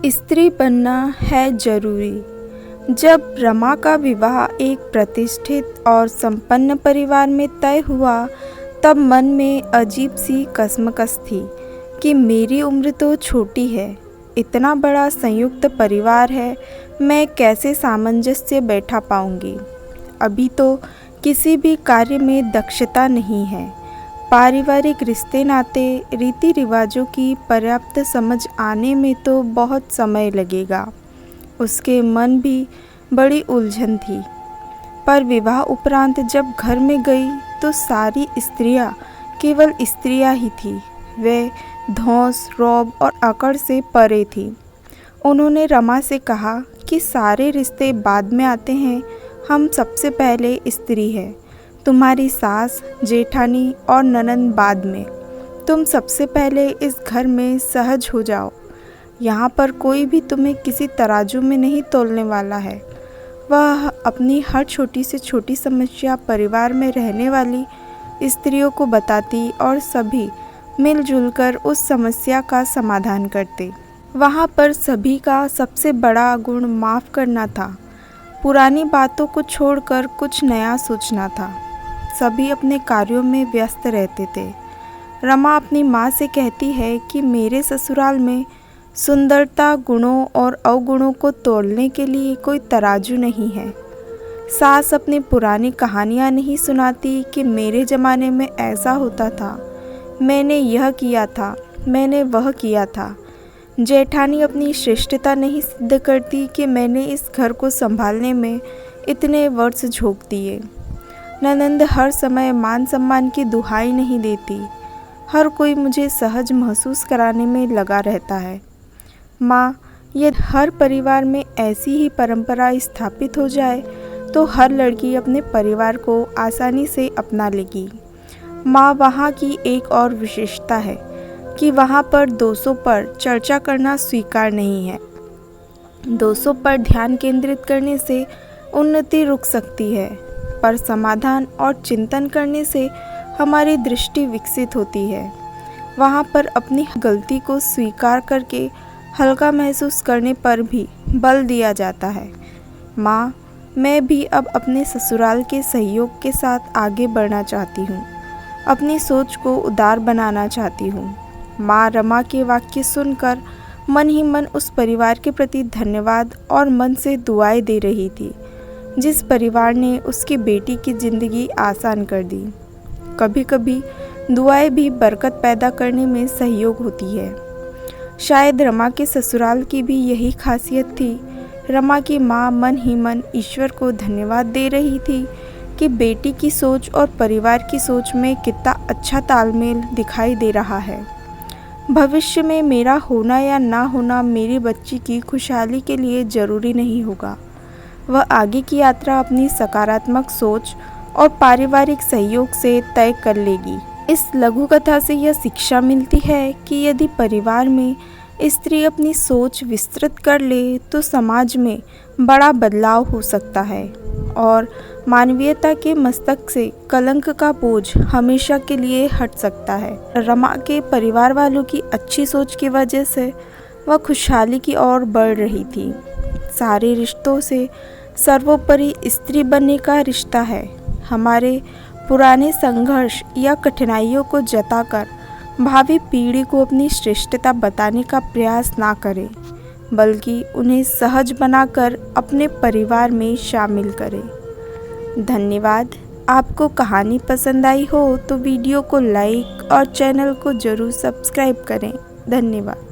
स्त्री बनना है जरूरी। जब रमा का विवाह एक प्रतिष्ठित और संपन्न परिवार में तय हुआ, तब मन में अजीब सी कसमकस थी कि मेरी उम्र तो छोटी है, इतना बड़ा संयुक्त परिवार है, मैं कैसे सामंजस्य बैठा पाऊंगी। अभी तो किसी भी कार्य में दक्षता नहीं है। पारिवारिक रिश्ते नाते रीति रिवाजों की पर्याप्त समझ आने में तो बहुत समय लगेगा। उसके मन भी बड़ी उलझन थी। पर विवाह उपरांत जब घर में गई तो सारी स्त्रियां केवल स्त्रियां ही थी। वे धौंस, रौब और अकड़ से परे थी। उन्होंने रमा से कहा कि सारे रिश्ते बाद में आते हैं, हम सबसे पहले स्त्री है। तुम्हारी सास, जेठानी और ननंद बाद में। तुम सबसे पहले इस घर में सहज हो जाओ। यहाँ पर कोई भी तुम्हें किसी तराजू में नहीं तोलने वाला है। वह अपनी हर छोटी से छोटी समस्या परिवार में रहने वाली स्त्रियों को बताती और सभी मिलजुल कर उस समस्या का समाधान करते। वहाँ पर सभी का सबसे बड़ा गुण माफ़ करना था। पुरानी बातों को छोड़कर कुछ नया सोचना था। सभी अपने कार्यों में व्यस्त रहते थे। रमा अपनी माँ से कहती है कि मेरे ससुराल में सुंदरता, गुणों और अवगुणों को तोलने के लिए कोई तराजू नहीं है। सास अपनी पुरानी कहानियाँ नहीं सुनाती कि मेरे ज़माने में ऐसा होता था, मैंने यह किया था, मैंने वह किया था। जेठानी अपनी श्रेष्ठता नहीं सिद्ध करती कि मैंने इस घर को संभालने में इतने वर्ष झोंक दिए। ननंद हर समय मान सम्मान की दुहाई नहीं देती। हर कोई मुझे सहज महसूस कराने में लगा रहता है। माँ, यदि हर परिवार में ऐसी ही परंपरा स्थापित हो जाए तो हर लड़की अपने परिवार को आसानी से अपना लेगी। माँ, वहाँ की एक और विशेषता है कि वहाँ पर दोषों पर चर्चा करना स्वीकार नहीं है। दोषों पर ध्यान केंद्रित करने से उन्नति रुक सकती है, पर समाधान और चिंतन करने से हमारी दृष्टि विकसित होती है। वहाँ पर अपनी गलती को स्वीकार करके हल्का महसूस करने पर भी बल दिया जाता है। माँ, मैं भी अब अपने ससुराल के सहयोग के साथ आगे बढ़ना चाहती हूँ। अपनी सोच को उदार बनाना चाहती हूँ। माँ रमा के वाक्य सुनकर मन ही मन उस परिवार के प्रति धन्यवाद और मन से दुआएं दे रही थी, जिस परिवार ने उसकी बेटी की ज़िंदगी आसान कर दी। कभी कभी दुआएं भी बरकत पैदा करने में सहयोग होती है। शायद रमा के ससुराल की भी यही खासियत थी। रमा की माँ मन ही मन ईश्वर को धन्यवाद दे रही थी कि बेटी की सोच और परिवार की सोच में कितना अच्छा तालमेल दिखाई दे रहा है। भविष्य में मेरा होना या ना होना मेरी बच्ची की खुशहाली के लिए ज़रूरी नहीं होगा। वह आगे की यात्रा अपनी सकारात्मक सोच और पारिवारिक सहयोग से तय कर लेगी। इस लघु कथा से यह शिक्षा मिलती है कि यदि परिवार में स्त्री अपनी सोच विस्तृत कर ले तो समाज में बड़ा बदलाव हो सकता है और मानवीयता के मस्तक से कलंक का बोझ हमेशा के लिए हट सकता है। रमा के परिवार वालों की अच्छी सोच की वजह से वह खुशहाली की ओर बढ़ रही थी। सारे रिश्तों से सर्वोपरि स्त्री बनने का रिश्ता है। हमारे पुराने संघर्ष या कठिनाइयों को जताकर भावी पीढ़ी को अपनी श्रेष्ठता बताने का प्रयास ना करें, बल्कि उन्हें सहज बनाकर अपने परिवार में शामिल करें। धन्यवाद। आपको कहानी पसंद आई हो तो वीडियो को लाइक और चैनल को ज़रूर सब्सक्राइब करें। धन्यवाद।